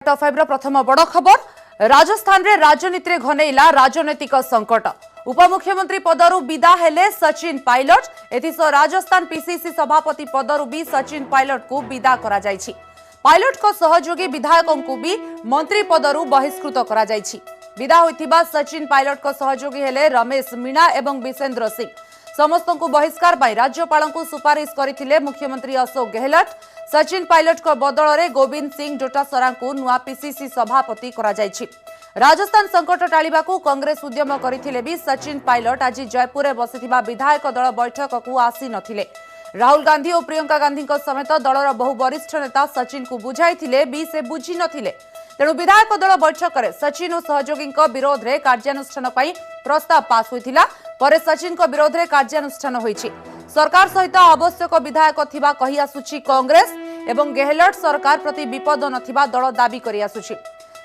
Top 5 प्रथम बड़ खबर राजस्थान रे राजनीति घनेला राजनैतिक संकट। उपमुख्यमंत्री पदरु विदा हेले सचिन पायलट। एथिस राजस्थान पीसीसी सभापति पदरु भी सचिन पायलट को विदा करा जायछि। पायलट को सहयोगी विधायकों को भी मंत्री पदरु बहिष्कृत करा जायछि। विदा होइथिबा सचिन पायलट को सहयोगी हेले रमेश मीणा एवं विसेंद्र सिंह। समस्त को बहिष्कार पाई राज्यपाल को सुपारिश करथिले मुख्यमंत्री अशोक गहलोत। सचिन पायलट को बदल में गोविंद सिंह डोटासरा को नुआ पीसीसी सभापति करा जायछि। राजस्थान संकट टाळिबा को कांग्रेस उद्यम करथिले भी सचिन पायलट आज जयपुर में बसिथिबा विधायक दल बैठक को आसी नथिले। राहुल गांधी और प्रियंका गांधी समेत दलर बहु वरिष्ठ नेता सचिन को बुझाइथिले भी से बुझी नथिले। तेणु विधायक दल बैठक में सचिन और सहयोगी विरोध में कार्यानुष्ठान प्रस्ताव पास होइथिला। पर सचिन को विरोध में कार्यानुष्ठान होइछि। सरकार सहित आवश्यक विधायक थिबा कहि आसुछि कांग्रेस एवं गहलोत सरकार प्रति विपद नथिबा दल दाबी करि आसुछि।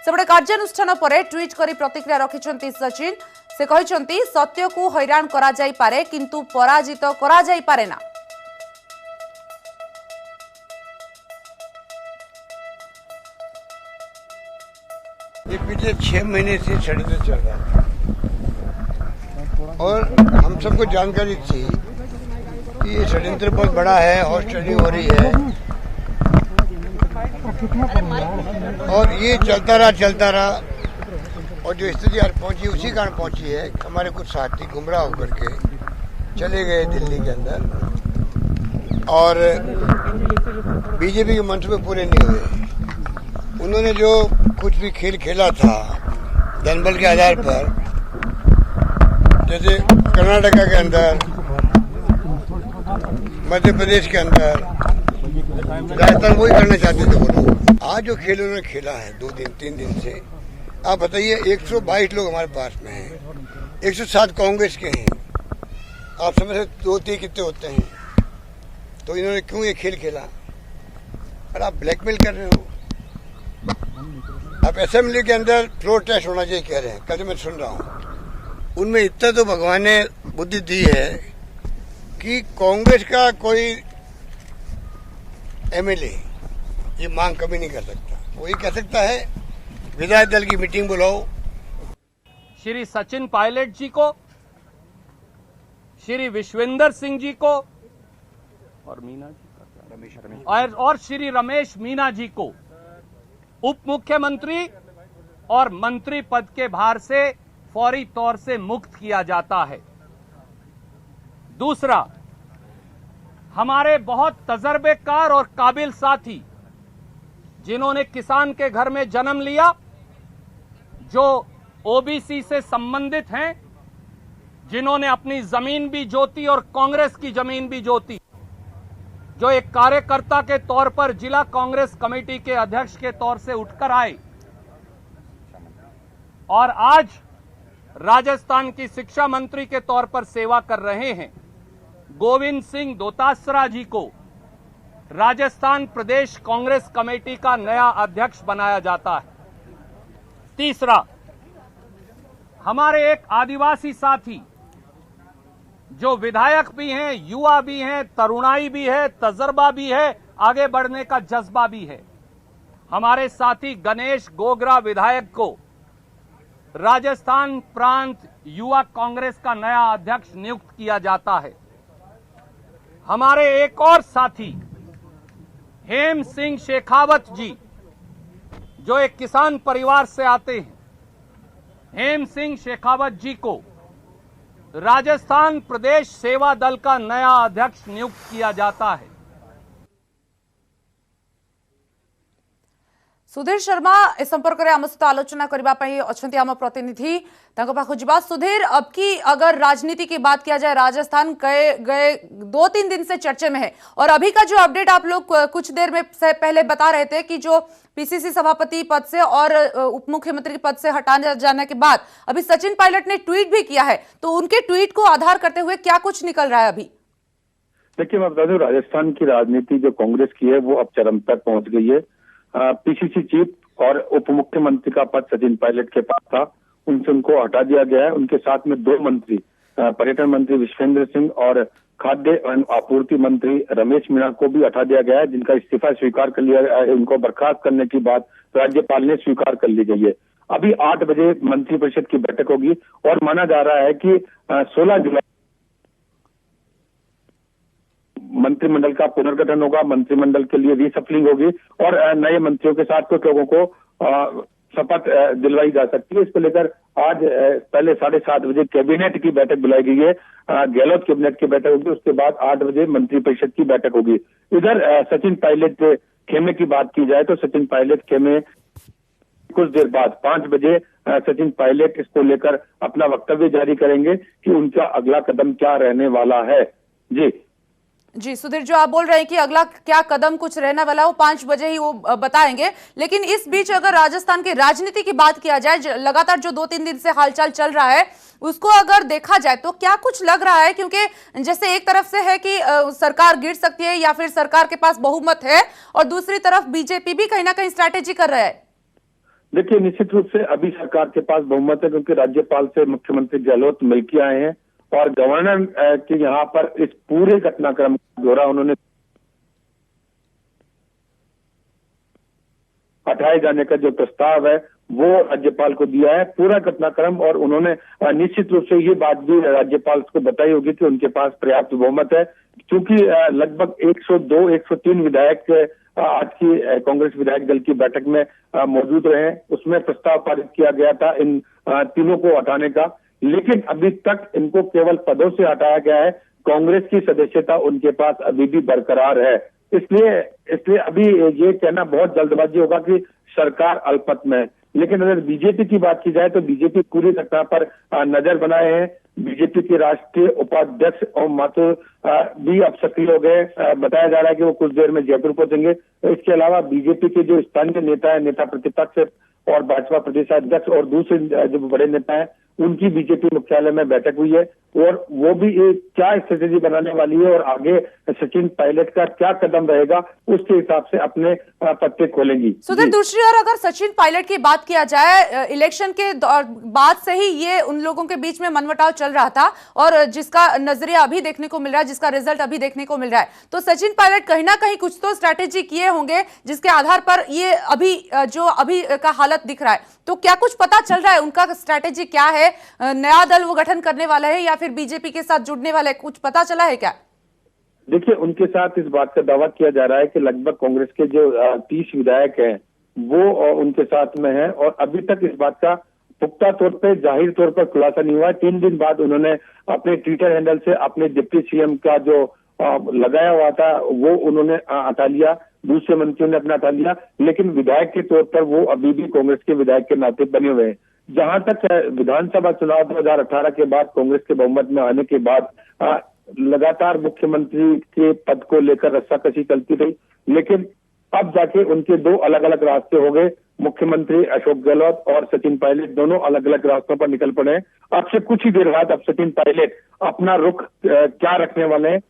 सेबडे कार्यानुष्ठान पर ट्वीट करी प्रतिक्रिया रखिछन्ति सचिन। से कहिछन्ति सत्य को हैरान करा जाई पारे किंतु पराजित करा जाई पारे ना। ये पिछले 6 महीने से षड्यंत्र चल रहा था और हम सबको जानकारी थी कि ये षड्यंत्र बहुत बड़ा है, हॉर्स ट्रेडिंग हो रही है और ये चलता रहा और जो स्थिति आज पहुंची उसी कारण पहुंची है। हमारे कुछ साथी गुमराह होकर के चले गए दिल्ली के अंदर और बीजेपी के मंसूबे पूरे नहीं हुए। उन्होंने जो कुछ भी खेल खेला था जनबल के आधार पर, जैसे कर्नाटका के अंदर, मध्य प्रदेश के अंदर, राजस्थान वही करना चाहते थे वो लोग। आज जो खेल उन्होंने खेला है 2-3 दिन से, आप बताइए 122 लोग हमारे पास में हैं, 107 कांग्रेस के हैं। आप समझ सकते 2-3 कितने होते हैं। तो इन्होंने क्यों ये खेल खेला? और आप ब्लैकमेल कर रहे हो। आप असेंबली के अंदर फ्लोर टेस्ट होना चाहिए कह रहे हैं, कल मैं सुन रहा हूँ। उनमें इतना तो भगवान ने बुद्धि दी है कि कांग्रेस का कोई एमएलए ये मांग कभी नहीं कर सकता। वो ये कह सकता है विधायक दल की मीटिंग बुलाओ। श्री सचिन पायलट जी को, श्री विश्वेंद्र सिंह जी को और मीना जी और श्री रमेश मीणा जी को उप मुख्यमंत्री और मंत्री पद के भार से फौरी तौर से मुक्त किया जाता है। दूसरा, हमारे बहुत तजर्बेकार और काबिल साथी जिन्होंने किसान के घर में जन्म लिया, जो ओबीसी से संबंधित हैं, जिन्होंने अपनी जमीन भी जोती और कांग्रेस की जमीन भी जोती, जो एक कार्यकर्ता के तौर पर जिला कांग्रेस कमेटी के अध्यक्ष के तौर से उठकर आए और आज राजस्थान की शिक्षा मंत्री के तौर पर सेवा कर रहे हैं, गोविंद सिंह डोटासरा जी को राजस्थान प्रदेश कांग्रेस कमेटी का नया अध्यक्ष बनाया जाता है। तीसरा, हमारे एक आदिवासी साथी जो विधायक भी हैं, युवा भी हैं, तरुणाई भी है, तजर्बा भी है, आगे बढ़ने का जज्बा भी है, हमारे साथी गणेश गोगरा विधायक को राजस्थान प्रांत युवा कांग्रेस का नया अध्यक्ष नियुक्त किया जाता है। हमारे एक और साथी हेम सिंह शेखावत जी, जो एक किसान परिवार से आते हैं, हेम सिंह शेखावत जी को राजस्थान प्रदेश सेवा दल का नया अध्यक्ष नियुक्त किया जाता है। सुधीर शर्मा इस संपर्क में आम सहित आलोचना करने अच्छा आम प्रतिनिधि पाखु जा। सुधीर, अब की अगर राजनीति की बात किया जाए, राजस्थान गए 2-3 दिन से चर्चे में है और अभी का जो अपडेट आप लोग कुछ देर में से पहले बता रहे थे कि जो पीसीसी सभापति पद से और उप मुख्यमंत्री पद से हटाने जाने के बाद अभी सचिन पायलट ने ट्वीट भी किया है, तो उनके ट्वीट को आधार करते हुए क्या कुछ निकल रहा है अभी? देखिए, मैं बता दूं, राजस्थान की राजनीति जो कांग्रेस की है वो अब चरम तक पहुंच गई है। पीसीसी चीफ और उप मुख्यमंत्री का पद सचिन पायलट के पास था, उनको हटा दिया गया है। उनके साथ में 2 मंत्री पर्यटन मंत्री विश्वेंद्र सिंह और खाद्य एवं आपूर्ति मंत्री रमेश मीणा को भी हटा दिया गया है, जिनका इस्तीफा स्वीकार कर लिया, उनको बर्खास्त करने की बात राज्यपाल ने स्वीकार कर ली गई है। अभी 8 बजे मंत्रिपरिषद की बैठक होगी और माना जा रहा है कि 16 जुलाई मंत्रिमंडल का पुनर्गठन होगा, मंत्रिमंडल के लिए रीसफलिंग होगी और नए मंत्रियों के साथ कुछ लोगों को शपथ दिलवाई जा सकती है। इसको लेकर आज पहले 7:30 बजे कैबिनेट की बैठक बुलाई गई है, गहलोत कैबिनेट की बैठक होगी, उसके बाद 8 बजे मंत्रिपरिषद की बैठक होगी। इधर सचिन पायलट खेमे की बात की जाए तो सचिन पायलट खेमे कुछ देर बाद 5 बजे सचिन पायलट इसको लेकर अपना वक्तव्य जारी करेंगे कि उनका अगला कदम क्या रहने वाला है। जी सुधीर, जो आप बोल रहे हैं कि अगला क्या कदम कुछ रहने वाला है वो 5 बजे ही वो बताएंगे, लेकिन इस बीच अगर राजस्थान की राजनीति की बात किया जाए, लगातार जो 2-3 दिन से हालचाल चल रहा है उसको अगर देखा जाए तो क्या कुछ लग रहा है? क्योंकि जैसे एक तरफ से है कि सरकार गिर सकती है या फिर सरकार के पास बहुमत है और दूसरी तरफ बीजेपी भी कहीं ना कहीं स्ट्रैटेजी कर रहा है। देखिए, निश्चित रूप से अभी सरकार के पास बहुमत है क्योंकि राज्यपाल से मुख्यमंत्री गहलोत मिलकर आए हैं और गवर्नर के यहाँ पर इस पूरे घटनाक्रम का ब्यौरा उन्होंने हटाए जाने का जो प्रस्ताव है वो राज्यपाल को दिया है, पूरा घटनाक्रम, और उन्होंने निश्चित रूप से ये बात भी राज्यपाल को बताई होगी कि उनके पास पर्याप्त बहुमत है, क्योंकि लगभग 102-103 विधायक आज की कांग्रेस विधायक दल की बैठक में मौजूद रहे। उसमें प्रस्ताव पारित किया गया था इन तीनों को हटाने का, लेकिन अभी तक इनको केवल पदों से हटाया गया है। कांग्रेस की सदस्यता उनके पास अभी भी बरकरार है। इसलिए अभी ये कहना बहुत जल्दबाजी होगा कि सरकार अल्पमत में है। लेकिन अगर बीजेपी की बात की जाए तो बीजेपी पूरी घटना पर नजर बनाए हैं। बीजेपी के राष्ट्रीय उपाध्यक्ष ओम माथुर भी अब सक्रिय हो गए, बताया जा रहा है कि वो कुछ देर में जयपुर पहुंचेंगे। इसके अलावा बीजेपी के जो स्थानीय नेता है, नेता प्रतिपक्ष और भाजपा प्रदेशाध्यक्ष और दूसरे जो बड़े नेता है, उनकी बीजेपी मुख्यालय में बैठक हुई है और वो भी क्या स्ट्रेटेजी बनाने वाली है और आगे सचिन पायलट का क्या कदम रहेगा उसके हिसाब से अपने पत्ते खोलेंगी। सुधीर, दूसरी ओर अगर सचिन पायलट की बात किया जाए, इलेक्शन के बाद से ही ये उन लोगों के बीच में मनमुटाव चल रहा था और जिसका नजरिया अभी देखने को मिल रहा है, जिसका रिजल्ट अभी देखने को मिल रहा है, तो सचिन पायलट कहीं ना कहीं कुछ तो स्ट्रैटेजी किए होंगे जिसके आधार पर ये अभी का हालत दिख रहा है। तो क्या कुछ पता चल रहा है उनका स्ट्रैटेजी क्या है? नया दल वो गठन करने वाला है या फिर बीजेपी के साथ जुड़ने वाला है, कुछ पता चला है क्या? देखिए, उनके साथ इस बात का दावा किया जा रहा है कि लगभग कांग्रेस के जो 30 विधायक हैं वो उनके साथ में हैं और अभी तक इस बात का पुख्ता तौर पे जाहिर तौर पर खुलासा नहीं हुआ है। 3 दिन बाद उन्होंने अपने ट्विटर हैंडल से अपने डिप्टी सीएम का जो लगाया हुआ था वो उन्होंने हटा लिया, दूसरे मंत्रियों ने अपना हटा लिया, लेकिन विधायक के तौर पर वो अभी भी कांग्रेस के विधायक के नाते बने हुए हैं। जहां तक विधानसभा चुनाव 2018 के बाद कांग्रेस के बहुमत में आने के बाद लगातार मुख्यमंत्री के पद को लेकर रस्साकसी चलती रही, लेकिन अब जाके उनके 2 अलग अलग रास्ते हो गए। मुख्यमंत्री अशोक गहलोत और सचिन पायलट दोनों अलग अलग रास्तों पर निकल पड़े हैं। अब से कुछ ही देर बाद अब सचिन पायलट अपना रुख क्या रखने वाले हैं,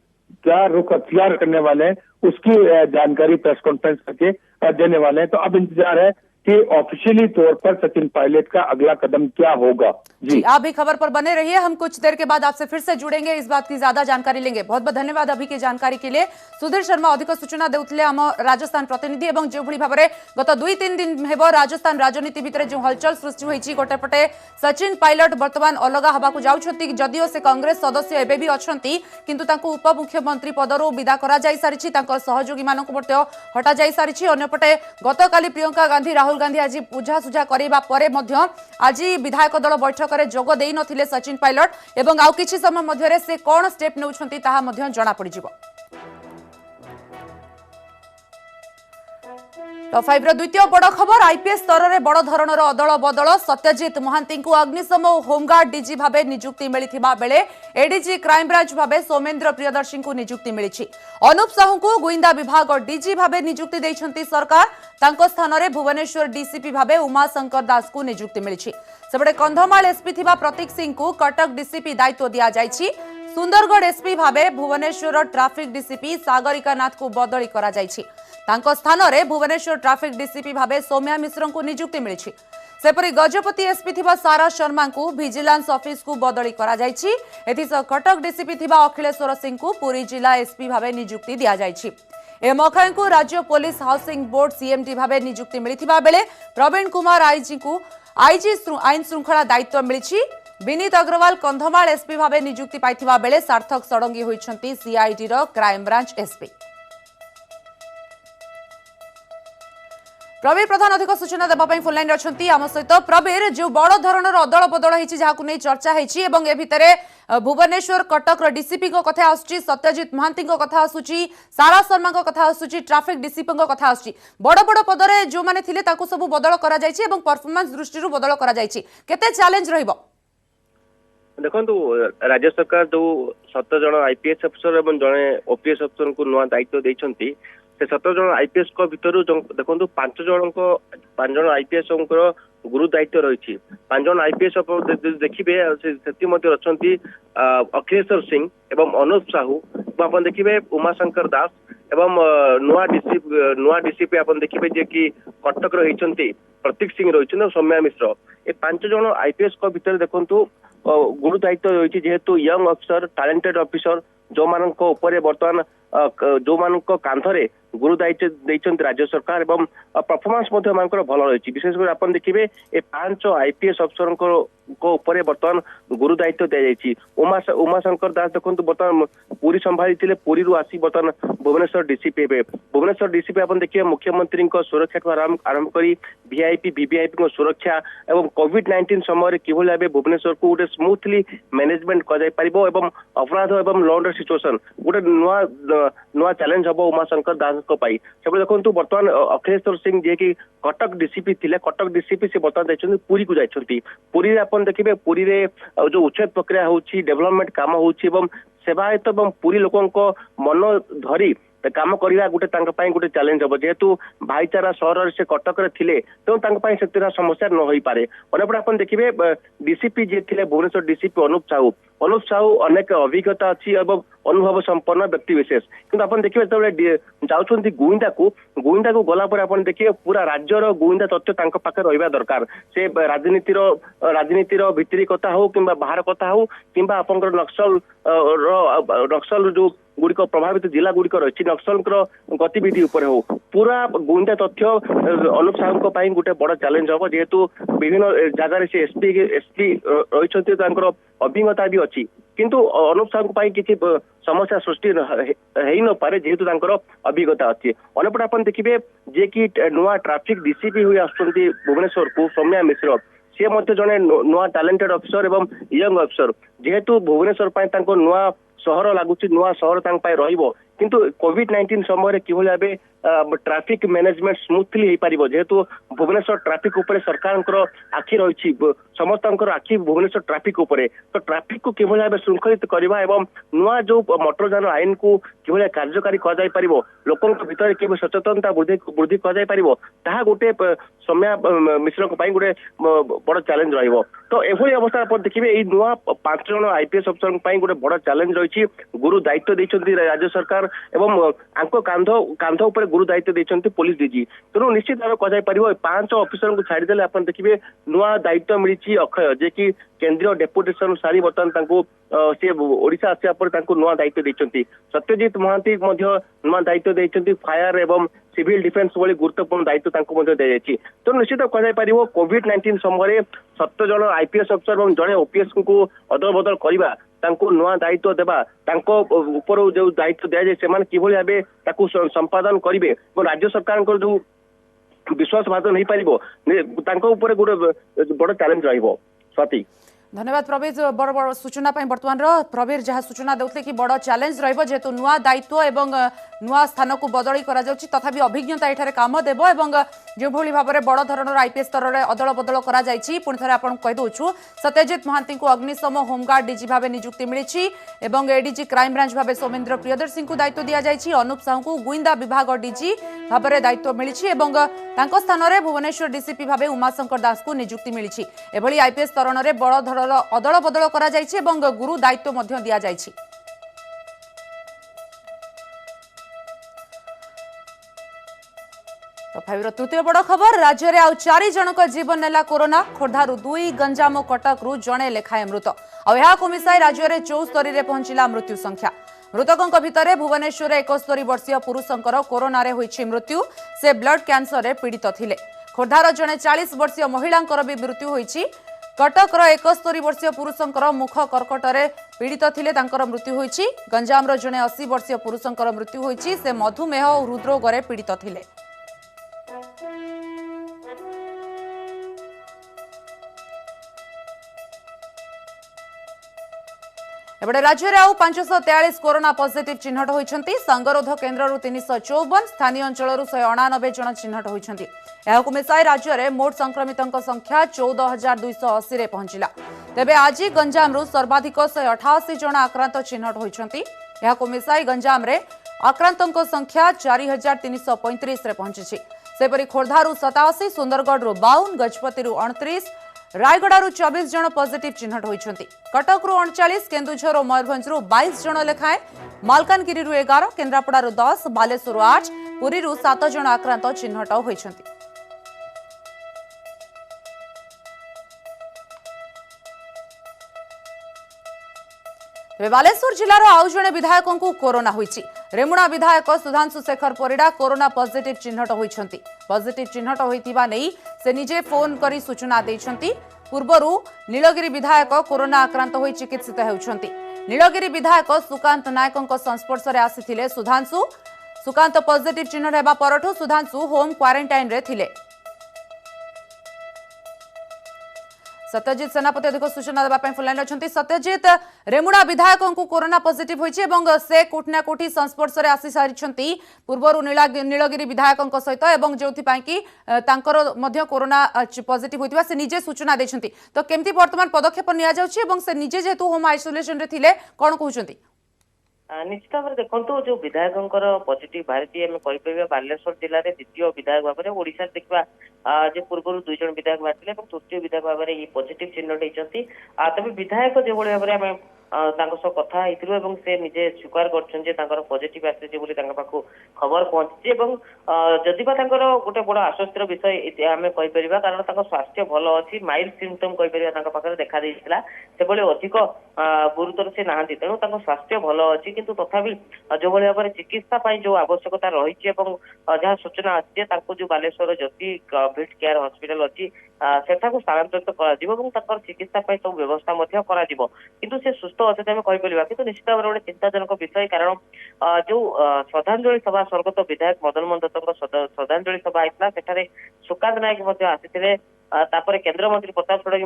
क्या रुख अख्तियार करने वाले हैं, उसकी जानकारी प्रेस कॉन्फ्रेंस करके देने वाले हैं। तो अब इंतजार है कि ऑफिशियली तौर पर सचिन पायलट का अगला कदम क्या होगा। जी, आप भी खबर पर बने रहिए, हम कुछ देर के बाद आपसे फिर से जुड़ेंगे, इस बात की ज्यादा जानकारी लेंगे। बहुत बहुत धन्यवाद अभी की जानकारी के लिए। सुधीर शर्मा अधिक सूचना देउथिले हम राजस्थान प्रतिनिधि एवं जो भली भाबरे गत 2-3 दिन हेब राजस्थान राजनीति भितर जो हलचल सृष्टि होईची, गोटे पटे सचिन पायलट वर्तमान अलगा हबाकू जाउछथि, जदिओ से कांग्रेस सदस्य एबे भी अछंती किंतु तांको उपमुख्यमंत्री पदरु विदा करा जाई सारिछि, तांकर सहयोगी मानक मध्य हटा जाई सारिछि। अन्यपटे गतकाली प्रियंका गांधी राहुल गांधी आज बुझासुझा करबा परे मध्य आज विधायक दल बैठक में जोग देई नथिले सचिन पायलट एवं आउ किछि समय मध्यरे से कोन स्टेप नेउछंती ताहा मध्य जणा पड़ि जिवो। टॉप 5 द्वितीय बड़ खबर, आईपीएस स्तर में बड़ धरणर अदल बदल। सत्यजित महांती को अग्निशम और होमगार्ड डीजी भाव नियुक्ति मिलिथिबा बेले एडीजी क्राइमब्रांच भाव सौमेन्द्र प्रियदर्शी को नियुक्ति मिली। अनूप साहू को गुइंदा विभाग डीजी भाव नियुक्ति देइछंती सरकार। तांको स्थान में भुवनेश्वर डीसीपी भाव उमाशंकर दास को नियुक्ति मिली। सेबडे कंधमाल एसपी थिबा प्रतीक सिंह को कटक डीसीपी दायित्व दिया जायछि। सुंदरगढ़ एसपी भाव भुवनेश्वर ट्राफिक डीसीपी सागरिका नाथ को बदली करा जायछि। तांको स्थान में भुवनेश्वर ट्राफिक डीसीपी भाव सौम्या मिश्र को नियुक्ति मिली। सेपरी गजपति एसपी थिबा सारा शर्मा को विजिलेंस ऑफिस को बदली करा जायछि। एथिसह कटक डीसीपी थिबा अखिलेश्वर सिंह को पुरी जिला एसपी भाबे नियुक्ति दिया जायछि। ए मखाई को राज्य पुलिस हाउसिंग बोर्ड सीएमडी भाबे नियुक्ति मिलिथिबा बेले प्रवीण कुमार आईजी को आईजी आईन श्रृंखला दायित्व मिलिछि। विनीत अग्रवाल कंधमाल एसपी भाबे नियुक्ति पाइथिबा बेले सार्थक सडंगी होइछंती सीआईडी रो क्राइम ब्रांच एसपी। प्रवीर प्रधान अधिक सूचना देवाई फोन लाइन अच्छी आम सहित। प्रवीर जो बड़ धरणर अदल बदल होती जहां नहीं चर्चा होती ए भितर भुवनेश्वर कटक डीसीपी कथा आसुची, सत्यजित महांती कथा आसुची, सारा शर्मा कथा आसुची, ट्राफिक डीसीपी कथा आसुची। बड़ बड़ पदरे जो मैंने थिले ताकू सब बदल करा जायछि एवं परफॉर्मेंस दृष्टि बदल करा जायछि। केते चैलेंज रहिबो? देखो राज्य सरकार जो 17 जन आईपीएस अफिसर और जड़े ओपीएस अफिसर को नुआ दायित्व देइछंती से 17 जन आईपीएस को भितर देखो 5 जन आईपीएस गुरु दायित्व रही। 5 जन आईपीएस देखिए अच्छा अखिलेश्वर सिंह एवं अनुप साहू आप देखिए उमाशंकर दास एवं नुआ डीसीपी आप देखिए जे कि कटक रही प्रतीक सिंह रही सौम्या मिश्र। ए 5 जन आईपीएस को भितर देखु गुरु दायित्व रही जेहेतु यंग अफिसर टैलेंटेड अफिसर जो मान बर्तमान जो मान कांधरे गुरु दायित्व देइछन्ति राज्य सरकार एवं परफॉर्मेंस भल रही। विशेषकर आप देखिए ए 5 आईपीएस अफिसर को बर्तमान गुरु दायित्व दि जाइए। उमाशंकर दास देखो बर्तमान पुरी संभाली पुरी आसी बर्तमान भुवनेश्वर डीसीपी हे। भुवनेश्वर डीसीपी आप देखिए मुख्यमंत्री सुरक्षा आरंभ कर वीआईपी वीवीआईपी सुरक्षा एवं कोविड-19 समय किभली भाव भुवनेश्वर को गोटे स्मूथली मैनेजमेंट कर अपराध एवं लॉ एंड सिचुएशन गोटे नुआ चैलेंज हम उमाशंकर दास से देखो बर्तमान अखिलेश्वर सिंह जी की कटक डीसीपी थिले कटक डीसीपी से बर्तमान जाइछन्ति पुरी को जाइछन्ति। पुरी अपन देखिए पुरी रे जो उच्छेद प्रक्रिया होची डेवलपमेंट काम होची एवं सेवायत एवं पुरी लोकों को मन धरी काम करवा गोटे चैलेंज हम जेहेतु भाईचारा सहर से कटक थे तेणु समस्या न हो पारे। अनेपटे आप देखिए डीसीपी जी थे भुवनेश्वर डीसीपी अनुप साहू अनेक अभिज्ञता अच्छी और अनुभव संपन्न व्यक्ति विशेष किंतु आप देखिए जाऊँच गुइंदा को गलापर आप देखिए पूरा राज्यर गुइंदा तथ्य पाखे रहा दरकार। से राजनीतिर भितरी कथा हो कि बाहर कथा हो कि नक्सल जो गुड़िक प्रभावित जिला गुड़िक रही नक्सल गतिविधि उपर हो पूरा गुइंदा तथ्य अनुप साहू गोटे बड़ चैलेंज हम जेहेतु विभिन्न जगार से एसपी रही अभिज्ञता भी अच्छी किंतु अनुप साहू किसी समस्या सृष्टि हो न पारे जेहेतु अभिज्ञता अच्छी। अनेपटे आप देखिए जे कि नुआ ट्राफिक डीसीपी हुई आसुच्चंती भुवनेश्वर को सौम्या मिश्र सी जड़े नुआ टैलेंटेड अफिसर एवं यंग अफिसर जेहेतु भुवनेश्वर नुआ सहर लगुच नुआ सहर रहिबो किंतु कोविड-19 समय किभली भाव ट्राफिक मैनेजमेंट स्मूथली हो पार जेहेतु भुवनेश्वर ट्राफिक उपर सरकार आखि रही समस्त आखि भुवनेश्वर ट्राफिक उपर तो ट्राफिक को किभली भाव श्रृंखलित करवा एवं नुआ जो मोटरयान आईन को किभली कार्यकारी कर लोकों भितर कि सचेतनता वृद्धि कर गोटे सौम्या मिश्र गोटे बड़ चैलेंज रही। तो एभली अवस्था आप देखिए नुआ 5 जन आईपीएस अफिसर गोटे बड़ चैलेंज रही गुरु दायित्व देइछन्ति राज्य सरकार एवं आंको कांध उपर गुरु दायित्व देइछन्ति पुलिस डीजी तेणु निश्चित भाव कह 5 अफिसर को छाड़देले आप देखिए नुआ दायित्व मिली अक्षय जे कि केंद्रीय डेपुटेशन सारी बर्तमान सी ओडिशा आसिया पर नुआ दायित्व देइछन्ति। सत्यजित महांती नुआ दायित्व देइछन्ति फायर एवं सिविल डिफेन्स भली गुरुत्वपूर्ण दायित्व दी तो निश्चित कह कोविड-19 समय 17 जन आईपीएस अफिसर और जड़े ओपीएस को अदल बदल करवा नुआ दायित्व देवा ऊपर जो दायित्व दि जाए से किभली भाव संपादन करेंगे और राज्य सरकार जो विश्वास भाजन नहीं पार गोटे बड़ चैलेंज रही। स्वाति धन्यवाद प्रवीर बड़ बड़ सूचना बर्तमान प्रवीर जहाँ सूचना देते कि बड़ चैलेंज जेहेतु नुआ दायित्व एवं नुआ स्थान को बदली तथापि अभिज्ञता एठारे काम देव एवं जो भाव में बड़ धरणर आईपीएस स्तर में अदल बदल पुणी थे आपको कहीदू सत्यजित महांती को अग्निशम होमगार्ड डीजी भाव नियुक्ति मिली एवं एडीजी क्राइम ब्रांच भाव सौमेन्द्र प्रियदर्शी को दायित्व दि जाएगी। अनुप साहू को गुइंदा विभाग डीजी भाव में दायित्व मिली स्थान में भुवनेश्वर डीसीपी भाव उमाशंकर दास को नियुक्ति मिली। एभली आईपीएस स्तर में बड़ धरण अदल बदल करा गुरु दायित्व दि जाइछि। टॉप 5 तृतीय बड़ खबर राज्य में आउ 4 जनक जीवन नेला कोरोना खोर्धारू 2 गंजाम कटकरू जड़े लेखाएं मृत आउ मिसाई राज्य में 74 रे पहुंचला मृत्यु संख्या मृतकों भितर भुवनेश्वर 71 वर्षीय पुरुषंकर कोरोना रे होईछि मृत्यु से ब्लड कैंसर रे पीड़ित थिले खोर्धार जड़े 40 वर्षीय महिलांकर भी मृत्यु होईछि कटकर 71 वर्षीय पुरुषंकर मुख कर्कट रे पीड़ित थिले तांकर मृत्यु होईछि गंजाम जड़े 80 वर्षीय पुरुषंकर मृत्यु होईछि से मधुमेह और हृदरोग रे पीड़ित थिले एबडे राज्य में आउ 543 कोरोना पॉजिटिव चिन्हट होइछंती संगरोध केन्द्र 354 स्थानीय अंचल 199 जन चिन्हट होइछंती एहाकु मिसाई राज्य में मोट संक्रमितों संख्या 14280 रे पहुंचिला तेबे आज गंजाम सर्वाधिक 188 जन आक्रांत चिन्हट होइछंती एहाकु मिसाई गंजाम रे आक्रांतों संख्या 4335 रे पहुंची सेपरी खोर्धारू 87 सुंदरगढ़ 52 गजपति 29 रायगड़ारू 24 जन पॉजिटिव चिन्हट होइछंती कटकरू 39 केन्दुझर और मयूरभंजरू 22 जन लेखाएं मालकानगिरी 11 केन्द्रापड़ारू 10 बालेश्वर 8 पुरीरू 7 जन आक्रांत चिन्हट होइछंती बालेश्वर जिलार आउ जणे विधायकों को कोरोना होईछि रेमुणा विधायक सुधांशु शेखर परिडा कोरोना पॉजिटिव चिन्हट होइछंती पॉजिटिव चिन्हट होइतिबा नै से निजे फोन करी सूचना दैछंती पूर्वरु नीलगिरी विधायक कोरोना आक्रांत होई चिकित्सित हेउछंती नीलगिरी विधायक सुकांत नायकଙ୍କ संस्पर्श रे आसीथिले सुधांशु सुकांत पॉजिटिव चिन्हट हेबा परठु सुधांशु होम क्वारंटाइन रे थिले सत्यजित सेनापति अधिक सूचना देवाई फुलाइन अच्छा सत्यजित रेमुणा विधायकों को कोरोना पॉजिटिव होइछि से कोठना कोठी संस्पर्श रे आसी सारिछंती पूर्वरु नीलगिरी विधायकों सहित एवं जोथिपाई कि तांकर मध्य कोरोना पॉजिटिव होइतिबा से निजे सूचना दैछंती तो केमती वर्तमान पदक्षेप निया जाउछि एवं से निजे जेतु होम आइसोलेशन रे थिले कोन कहउछंती निश्चित भाव देखो जो विधायकों पॉजिटिव बाहरी आम कहीपर बालेश्वर जिले में द्वितीय विधायक भाव में ओडिशा देखा जे पूर्व 2 जन विधायक बाहरी तृतीय विधायक भाव में पॉजिटिव चिन्हट होती तबे विधायक जो भाव में आम कथा होइथिलु से निजे स्वीकार कर पॉजिटिव आसी खबर पहुंची जदि गोटे बड़ आश्वस्तर विषय आम कहीपर कारण स्वास्थ्य भल अच्छी माइल्ड सिम्पटम कहीपर देखा देइथिला सेबले अधिक गुरुतर से नहांती तेणु स्वास्थ्य भल अच्छी किंतु तथापि जो भाव में चिकित्सा जो आवश्यकता रही जहाँ सूचना आसी जो बालेश्वर ज्योति कोविड केयर हॉस्पिटल अच्छी सेठाकू स्थानांतरित कर चिकित्सा सब व्यवस्था किंतु से सुस्थ अच्छे आम कहीपर किंतु निश्चित भाव गोटे चिंताजनक विषय कारण जो श्रद्धांजलि सभा स्वर्गत विधायक मदन मोहन दत्त श्रद्धांजलि सभा होता सेठारे सुकांत नायक आसी तापर केंद्र मंत्री प्रताप षडंगी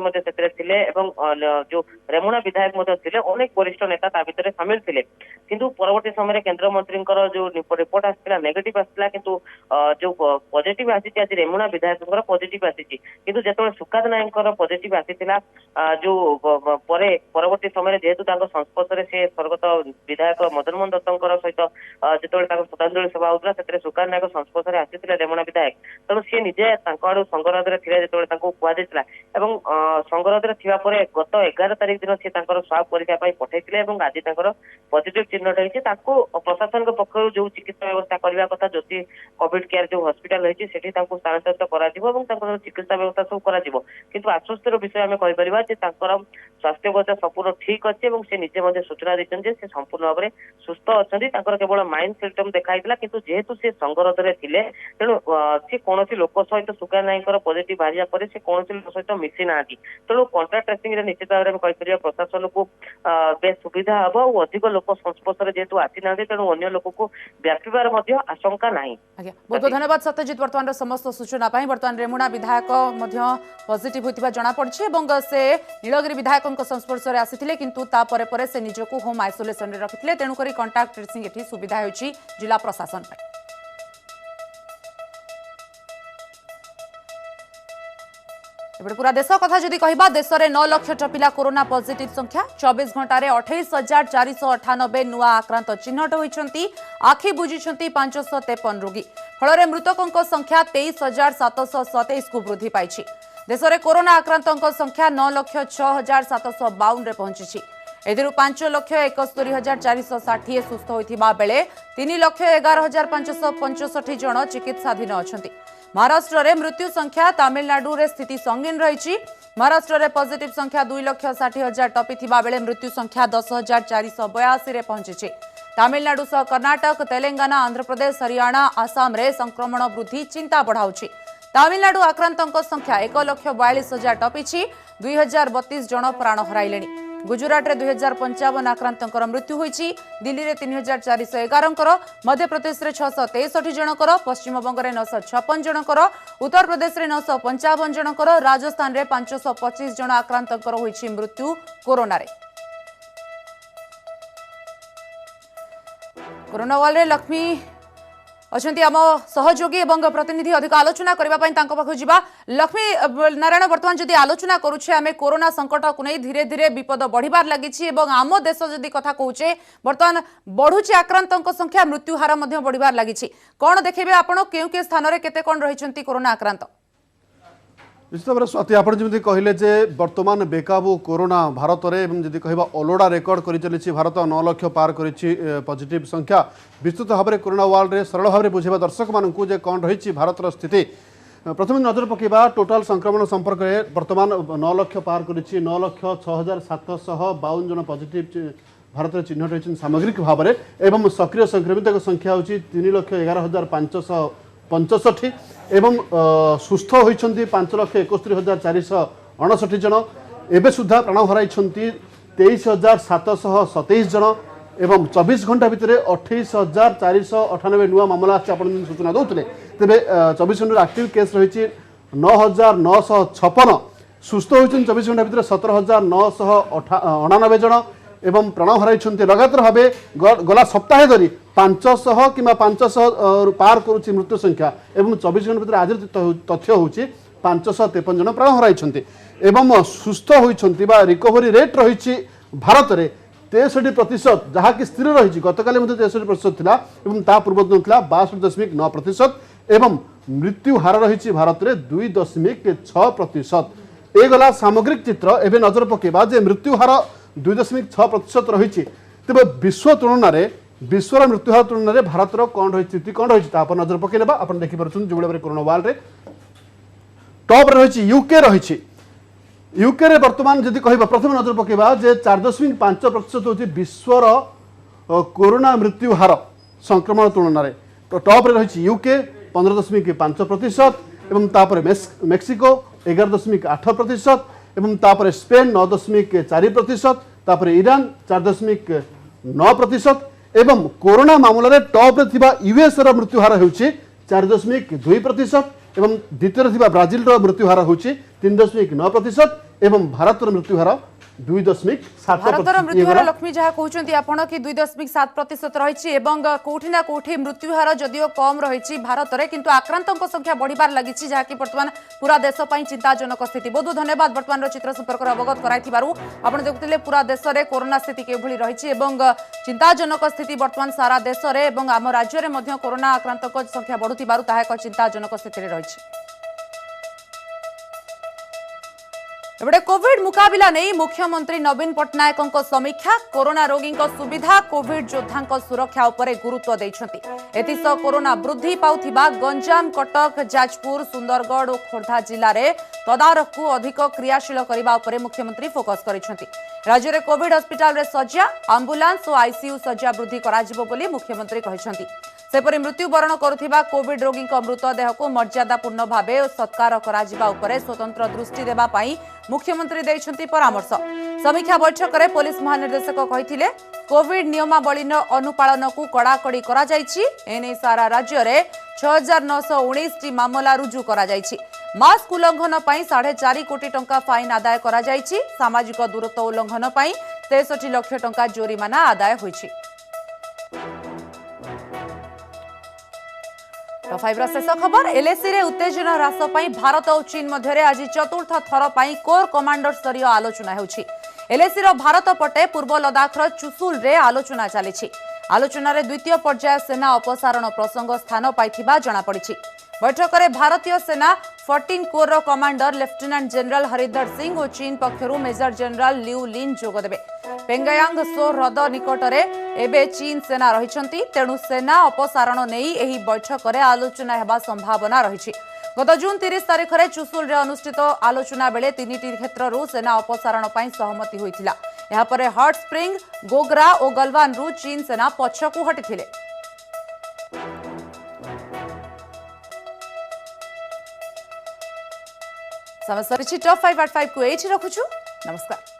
जो रेमुणा विधायक अनेक वरिष्ठ नेता भितर सामिल थे किंतु परवर्ती समय केंद्र मंत्री जो रिपोर्ट आसाला नेगेटिव आसाला किंतु जो पॉजिटिव आसी आज रेमुणा विधायक पॉजिटिव आसी किंतु जो सुकांत नायक पॉजिटिव आसीला जो परवर्ती समय जेहेतु संस्पर्श से स्वर्गत विधायक मदन मोहन दत्त सहित जो श्रद्धांजलि सभा होता से सुकांत नायक संस्पर्श में आसी रेमुणा विधायक तेणु सी निजे संगरोध में कहुला संगरोध गत 11 तारिख दिन से स्वाब परीक्षा पठाई आज पॉजिटिव चिन्हट होती प्रशासन पक्ष जो चिकित्सा व्यवस्था करने कथा ज्योति कोविड केयर जो हॉस्पिटल रही स्थानांतरित कर चिकित्सा व्यवस्था सब कर आश्वस्तर विषय आम कहीपर स्वास्थ्य अवस्था संपूर्ण ठीक अच्छे से निजे सूचना देते संपूर्ण भाव में सुस्थ अच्छा केवल माइंड सिम्पटम देखाई किंतु जेहेतु से संगरोध में थे तेणु सी कौन लोक सहित सुकांत नायक पॉजिटिव बाहर पर से कौन लोक सहित मिसी ना तेणु कॉन्ट्राक्ट ट्रेसिंग निश्चित भाव में कहीपर प्रशासन को बेस सुविधा हम और अधिक लोक संस्पर्श में जेहेतु आसी ना तेणु अन्य लोक को व्यापार आशंका ना। बहुत बहुत धन्यवाद सत्यजित वर्तमान समस्त सूचना वर्तमान रेमुणा विधायक पॉजिटिव होता जमापड़ी से नीलगिरी विधायकों संस्पर्श में आसी किंतु तापर से निजक होम आइसोलेशन में रखिते तेणुक कॉन्ट्राक्ट ट्रेसिंग एठी सुविधा होची जिला प्रशासन पर। एबे पूरा देश कथा जदि कहबा देश में 9 लाख टपिला कोरोना पॉजिटिव संख्या 24 घंटा 28,498 नुआ आक्रांत चिन्हट होइछंती आखि बुझिछंती 553 रोगी फल मृतकों संख्या 23,727 को वृद्धि पाई देश में कोरोना आक्रांतों संख्या 9,06,752 रे पहुंची एथिरु 5,71,460 सुस्थ होइथिबा बेले 3,11,565 जन चिकित्साधीन अछंती महाराष्ट्र रे मृत्यु संख्या तमिलनाडु रे स्थिति संगीन रही। महाराष्ट्र रे पॉजिटिव संख्या 2,60,000 टपी थिबा बेले मृत्यु संख्या 10,482 रे पहुंची। तमिलनाडु सह कर्नाटक, तेलंगाना, आंध्र प्रदेश, हरियाणा, आसाम रे संक्रमण वृद्धि चिंता बढ़ाउछि। तमिलनाडु आक्रांतों संख्या 1,42,000 टपी। 2,032 जन प्राण हराइले। गुजरात रे 2,055 आक्रांतों मृत्यु होईछि। दिल्ली रे 3,411, मध्य प्रदेश रे 663 जनकर, पश्चिम बंग रे 956 जनकर, उत्तर प्रदेश रे 955 जनकर, राजस्थान रे 525 जन आक्रांतों होईछि मृत्यु कोरोना रे। कोरोना वाल रे लक्ष्मी अच्छा आम सहयोगी एवं प्रतिनिधि अधिक आलोचना करने पाखु जा। लक्ष्मी नारायण बर्तमान जदि आलोचना करुछे आमे कोरोना संकट को नहीं धीरे धीरे विपद बढ़िबार लगी। आम देश जदि कथा कहूचे बर्तमान बढ़ुचे आक्रांतों संख्या, मृत्यु हार बढ़िबार लगी। कौन देखेबे आपण केउ स्थान में केते कौन रहिसंती कोरोना आक्रांत? निश्चित भाव में स्वाति आप कहले जे बर्तमान बेकाबू कोरोना भारत में जदि कह अलोड़ा रेकर्ड कर चली भारत 9 लाख पार कर पॉजिटिव संख्या। विस्तृत भाव में कोरोना वार्ड में सरल भाव में बुझेबा दर्शक मानू जे कौन रही भारत स्थिति। प्रथम नजर पकेबा टोटाल संक्रमण संपर्क में बर्तमान 9 लाख पार कर 9,06,752 जन पॉजिटिव भारत में चिन्हट होती सामग्रिक भाव में एवं सक्रिय संक्रमित संख्या हूँ 3,11,565 एवं सुस्थ होती 5,71,459 जन। एवं सुधा प्राण हर 23,727 जन एवं 24 घंटा भितर 28,498 नुआ मामला सूचना दौते। तेज 24 घंटा एक्टिव केस रही 9,956, सुस्थ होती 24 घंटा भितर 17,999 जन एवं प्राण हर लगातार भाव गला सप्ताह धरी 500 कि 500 पार करुच्ची मृत्यु संख्या एवं 24 घंटा भितर आज तथ्य हूँ 553 जन प्राण हर एवं सुस्थ होती रिकवरी रेट रही भारत में 63% जहाँकि स्थिर रही। गतकाली 63% था एवं ता पूर्वदिन था 62.9% एवं मृत्यु हार रही भारत में 2.6%। ये गला सामग्रिक चित्र। एवं नजर पकेबा जे मृत्यु हार 2.6% रही। तेज विश्व तुलन में विश्वर मृत्युहार तुलन में भारत कौन रही स्थिति कौन रही नजर पकड़ आप देखिपुर जो भाव में कोरोना वाल टॉप रही यूके रही। यूके रे वर्तमान जदि कह प्रथम नजर पकेबा जे 4.5% होती विश्वर कोरोना मृत्यु हार संक्रमण तुलन में। तो टॉप रही यूके 15.5% एवं तापर मेक्सिको 11.8% एवं तापर स्पेन 9.4%, तापर ईरान 4.9% एवं कोरोना मामला रे टॉप रे थिबा यूएस रो मृत्यु हार होउची 4.2% एवं द्वितीय रे थिबा ब्राजिल रो मृत्यु हार होउची 3.9% एवं भारत रो मृत्यु हार 2.7%। भारतर मृत्युहार लक्ष्मी जहाँ कहते आपण कि 2.7% रही कौटी ना कौटी मृत्युहार जदियो कम रही भारत में किंतु आक्रांतों संख्या बढ़िबार लगी जहाँकि बर्तमान पूरा देश चिंताजनक स्थिति। बहुत बहुत धन्यवाद बर्तमान चित्र संपर्क अवगत कराई आप देखुते पूरा देश में कोरोना स्थिति किभली रही चिंताजनक स्थिति बर्तमान सारा देश में आम राज्य में कोरोना आक्रांतों संख्या बढ़ुथिबारु ताहा एक चिंताजनक स्थिति रही। एबडे कोविड मुकाबिला नहीं मुख्यमंत्री नवीन पट्टनायक समीक्षा। कोरोना रोगी सुविधा, कोविड योद्धा सुरक्षा उपरे गुरुत्व देइछंती। एथिसह कोरोना वृद्धि पाउथिबा गंजाम, कटक, जाजपुर, सुंदरगढ़ और खोर्धा जिले में तदारख को अधिक क्रियाशील करने उपरे मुख्यमंत्री फोकस करिसेंती। राज्य में कोविड हस्पिटाल रे सज्जा, आंबुलांस और आईसीयू सज्जा वृद्धि कराजिबो बोली मुख्यमंत्री कहिसेंती। सेपरि मृत्युवरण करुथिबा कोविड रोगी मृतदेह को मर्यादापूर्ण भाव सत्कार कराजिबा उपरे स्वतंत्र दृष्टि देबा पई मुख्यमंत्री देइछंती परामर्श। समीक्षा बैठक में पुलिस महानिर्देशक कहिथिले कोविड नियमावली अनुपालन को कड़ाकड़ी करा जायछि। एने सारा राज्य में 6,919 मामला रुजु करा जायछि। मास्क उल्लंघन पर 4.5 कोटी टंका फाइन आदाय करा जायछि। सामाजिक दूरत्व उल्लंघन पर 63 लाख टंका जोरिमाना आदाय होइछि। टॉप 5 शेष खबर। एलएसी रे उत्तेजना ह्रास पाई भारत और चीन मध्य आज चतुर्थ थर पाई कोर कमांडर स्तरीय आलोचना होउछि। एलएसी रो भारत पटे पूर्व लद्दाख चुशुल रे आलोचना चली। आलोचना रे द्वितीय पर्याय सेना अपसारण प्रसंग स्थान पाइथिबा जणा पड़िछि। बैठक में भारतीय सेना 14 कोर रो commander lieutenant general Haridhar Singh और चीन पक्षरु मेजर जनरल लिउ लिन जोगदेबे। पेंगायांग सो ह्रद निकटरे एबे चीन सेना रहिछंती, तेणु सेना अपसारण नेई एही बैठक में आलोचना हेबा संभावना रहिछि। गत जून 30 तारिख में चुशुल रे अनुष्ठित आलोचना बेले 3टी क्षेत्ररू सेना अपसारण पर सहमति होइथिला। एहा परे हॉट स्प्रिंग, गोगरा और गलवान रु चीन सेना पछकु हटिथिले। समय सरिछि टॉप 5 8 5 को एठी रखुछु। नमस्कार।